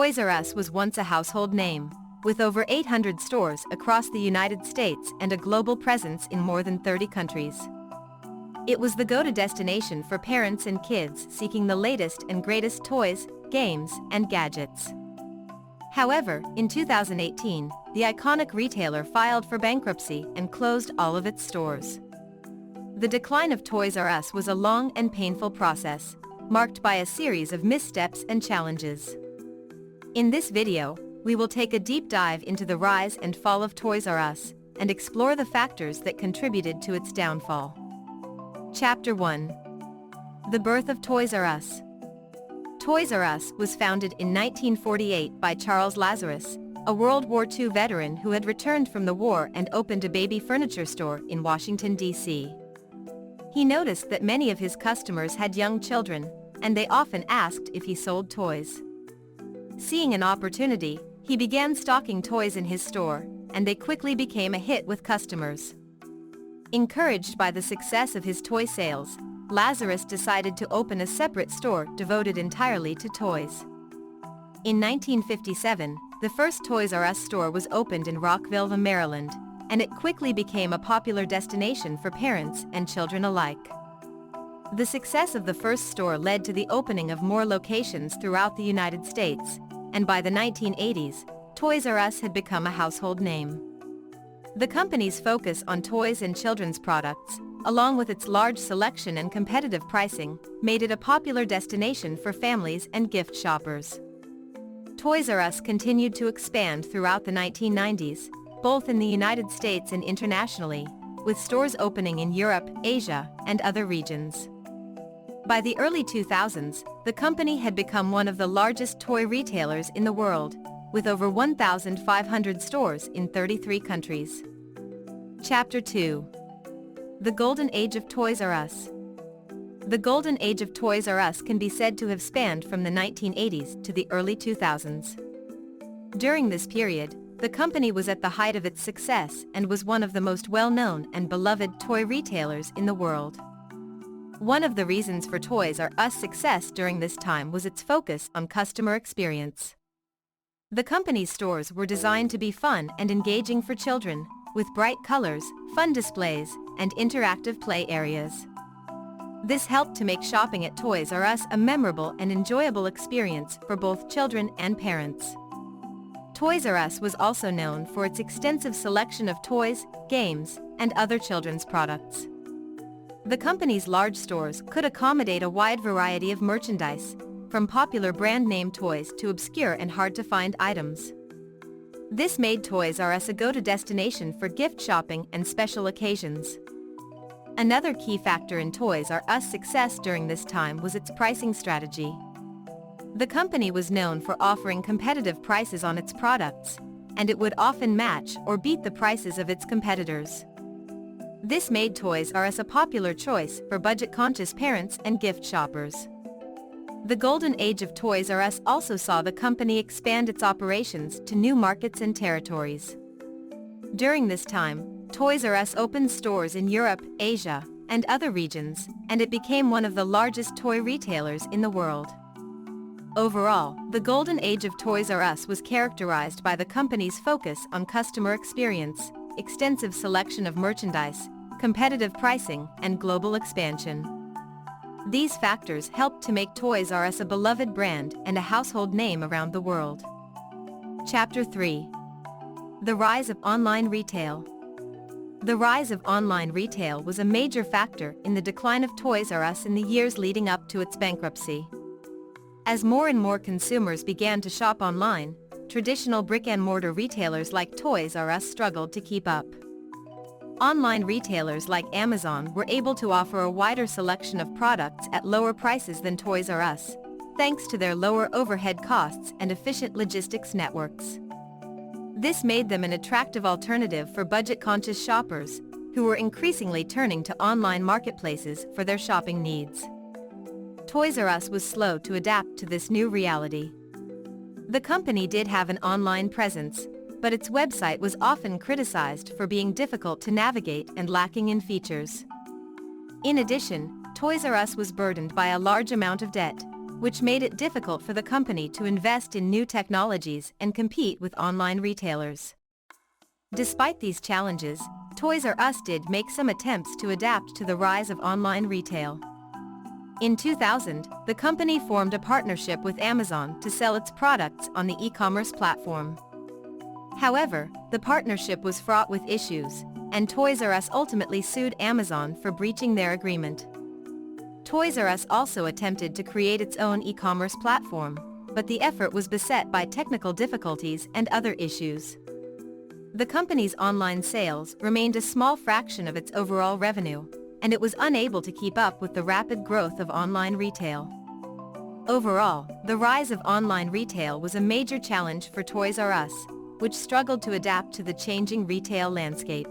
Toys R Us was once a household name, with over 800 stores across the United States and a global presence in more than 30 countries. It was the go-to destination for parents and kids seeking the latest and greatest toys, games, and gadgets. However, in 2018, the iconic retailer filed for bankruptcy and closed all of its stores. The decline of Toys R Us was a long and painful process, marked by a series of missteps and challenges. In this video, we will take a deep dive into the rise and fall of Toys R Us, and explore the factors that contributed to its downfall. Chapter 1. The birth of Toys R Us. Toys R Us was founded in 1948 by Charles Lazarus, a World War II veteran who had returned from the war and opened a baby furniture store in Washington, D.C. He noticed that many of his customers had young children, and they often asked if he sold toys. Seeing an opportunity, he began stocking toys in his store, and they quickly became a hit with customers. Encouraged by the success of his toy sales, Lazarus decided to open a separate store devoted entirely to toys. In 1957, the first Toys R Us store was opened in Rockville, Maryland, and it quickly became a popular destination for parents and children alike. The success of the first store led to the opening of more locations throughout the United States, and by the 1980s, Toys R Us had become a household name. The company's focus on toys and children's products, along with its large selection and competitive pricing, made it a popular destination for families and gift shoppers. Toys R Us continued to expand throughout the 1990s, both in the United States and internationally, with stores opening in Europe, Asia, and other regions. By the early 2000s, the company had become one of the largest toy retailers in the world, with over 1,500 stores in 33 countries. Chapter 2. The Golden Age of Toys R Us. The Golden Age of Toys R Us can be said to have spanned from the 1980s to the early 2000s. During this period, the company was at the height of its success and was one of the most well-known and beloved toy retailers in the world. One of the reasons for Toys R Us' success during this time was its focus on customer experience. The company's stores were designed to be fun and engaging for children, with bright colors, fun displays, and interactive play areas. This helped to make shopping at Toys R Us a memorable and enjoyable experience for both children and parents. Toys R Us was also known for its extensive selection of toys, games, and other children's products. The company's large stores could accommodate a wide variety of merchandise, from popular brand-name toys to obscure and hard-to-find items. This made Toys R Us a go-to destination for gift shopping and special occasions. Another key factor in Toys R Us' success during this time was its pricing strategy. The company was known for offering competitive prices on its products, and it would often match or beat the prices of its competitors. This made Toys R Us a popular choice for budget-conscious parents and gift shoppers. The golden age of Toys R Us also saw the company expand its operations to new markets and territories. During this time, Toys R Us opened stores in Europe, Asia, and other regions, and it became one of the largest toy retailers in the world. Overall, the golden age of Toys R Us was characterized by the company's focus on customer experience, extensive selection of merchandise, competitive pricing, and global expansion. These factors helped to make Toys R Us a beloved brand and a household name around the world. Chapter 3. The Rise of Online Retail. The rise of online retail was a major factor in the decline of Toys R Us in the years leading up to its bankruptcy. As more and more consumers began to shop online, traditional brick-and-mortar retailers like Toys R Us struggled to keep up. Online retailers like Amazon were able to offer a wider selection of products at lower prices than Toys R Us, thanks to their lower overhead costs and efficient logistics networks. This made them an attractive alternative for budget-conscious shoppers, who were increasingly turning to online marketplaces for their shopping needs. Toys R Us was slow to adapt to this new reality. The company did have an online presence, but its website was often criticized for being difficult to navigate and lacking in features. In addition, Toys R Us was burdened by a large amount of debt, which made it difficult for the company to invest in new technologies and compete with online retailers. Despite these challenges, Toys R Us did make some attempts to adapt to the rise of online retail. In 2000, the company formed a partnership with Amazon to sell its products on the e-commerce platform. However, the partnership was fraught with issues, and Toys R Us ultimately sued Amazon for breaching their agreement. Toys R Us also attempted to create its own e-commerce platform, but the effort was beset by technical difficulties and other issues. The company's online sales remained a small fraction of its overall revenue, and it was unable to keep up with the rapid growth of online retail. Overall, the rise of online retail was a major challenge for Toys R Us, which struggled to adapt to the changing retail landscape.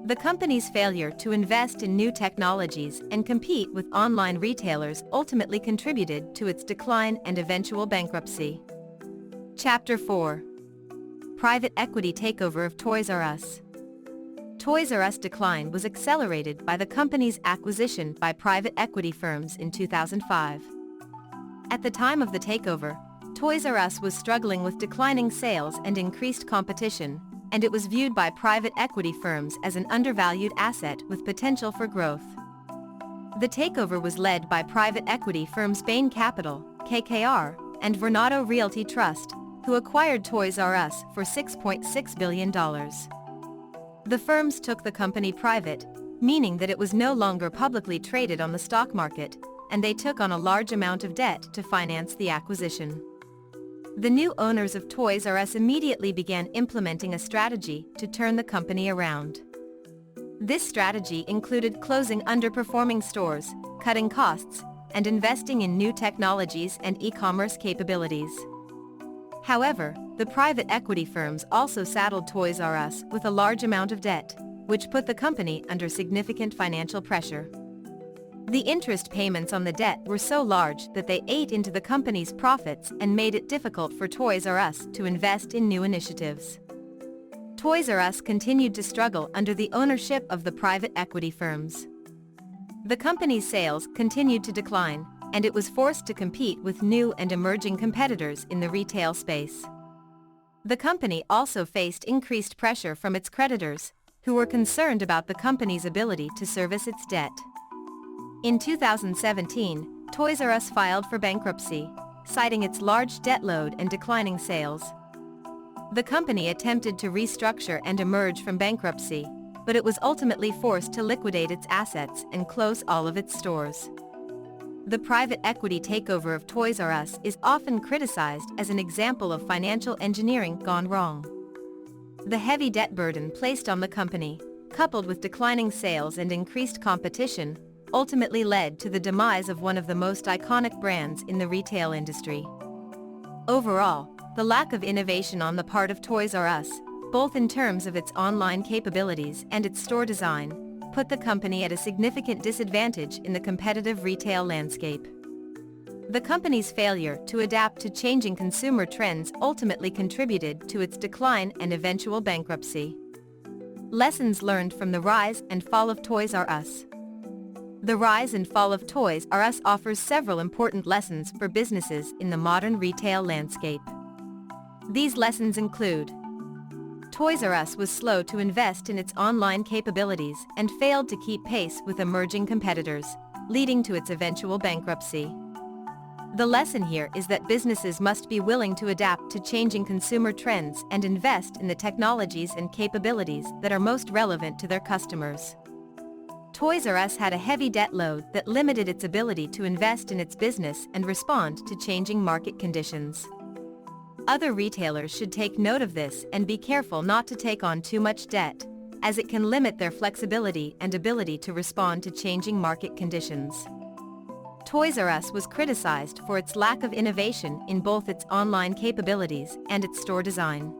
The company's failure to invest in new technologies and compete with online retailers ultimately contributed to its decline and eventual bankruptcy. Chapter 4. Private Equity Takeover of Toys R Us. Toys R Us decline was accelerated by the company's acquisition by private equity firms in 2005. At the time of the takeover, Toys R Us was struggling with declining sales and increased competition, and it was viewed by private equity firms as an undervalued asset with potential for growth. The takeover was led by private equity firms Bain Capital, KKR, and Vornado Realty Trust, who acquired Toys R Us for $6.6 billion. The firms took the company private, meaning that it was no longer publicly traded on the stock market, and they took on a large amount of debt to finance the acquisition. The new owners of Toys R Us immediately began implementing a strategy to turn the company around. This strategy included closing underperforming stores, cutting costs, and investing in new technologies and e-commerce capabilities. However, the private equity firms also saddled Toys R Us with a large amount of debt, which put the company under significant financial pressure. The interest payments on the debt were so large that they ate into the company's profits and made it difficult for Toys R Us to invest in new initiatives. Toys R Us continued to struggle under the ownership of the private equity firms. The company's sales continued to decline, and it was forced to compete with new and emerging competitors in the retail space. The company also faced increased pressure from its creditors, who were concerned about the company's ability to service its debt. In 2017, Toys R Us filed for bankruptcy, citing its large debt load and declining sales. The company attempted to restructure and emerge from bankruptcy, but it was ultimately forced to liquidate its assets and close all of its stores. The private equity takeover of Toys R Us is often criticized as an example of financial engineering gone wrong. The heavy debt burden placed on the company, coupled with declining sales and increased competition, ultimately led to the demise of one of the most iconic brands in the retail industry. Overall, the lack of innovation on the part of Toys R Us, both in terms of its online capabilities and its store design, put the company at a significant disadvantage in the competitive retail landscape. The company's failure to adapt to changing consumer trends ultimately contributed to its decline and eventual bankruptcy. Lessons learned from the rise and fall of Toys R Us. The rise and fall of Toys R Us offers several important lessons for businesses in the modern retail landscape. These lessons include: Toys R Us was slow to invest in its online capabilities and failed to keep pace with emerging competitors, leading to its eventual bankruptcy. The lesson here is that businesses must be willing to adapt to changing consumer trends and invest in the technologies and capabilities that are most relevant to their customers. Toys R Us had a heavy debt load that limited its ability to invest in its business and respond to changing market conditions. Other retailers should take note of this and be careful not to take on too much debt, as it can limit their flexibility and ability to respond to changing market conditions. Toys R Us was criticized for its lack of innovation in both its online capabilities and its store design.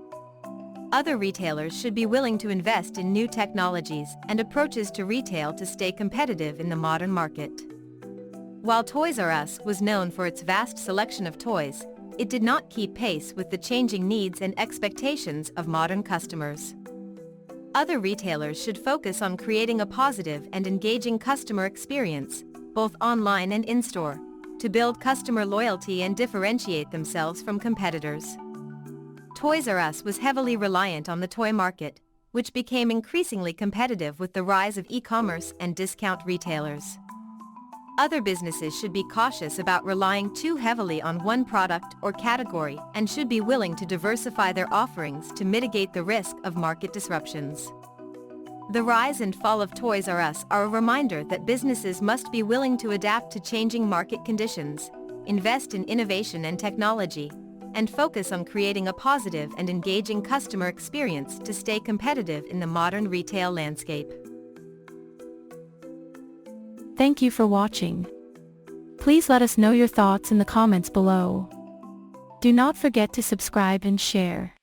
Other retailers should be willing to invest in new technologies and approaches to retail to stay competitive in the modern market. While Toys R Us was known for its vast selection of toys, it did not keep pace with the changing needs and expectations of modern customers. Other retailers should focus on creating a positive and engaging customer experience, both online and in-store, to build customer loyalty and differentiate themselves from competitors. Toys R Us was heavily reliant on the toy market, which became increasingly competitive with the rise of e-commerce and discount retailers. Other businesses should be cautious about relying too heavily on one product or category and should be willing to diversify their offerings to mitigate the risk of market disruptions. The rise and fall of Toys R Us are a reminder that businesses must be willing to adapt to changing market conditions, invest in innovation and technology, and focus on creating a positive and engaging customer experience to stay competitive in the modern retail landscape. Thank you for watching. Please let us know your thoughts in the comments below. Do not forget to subscribe and share.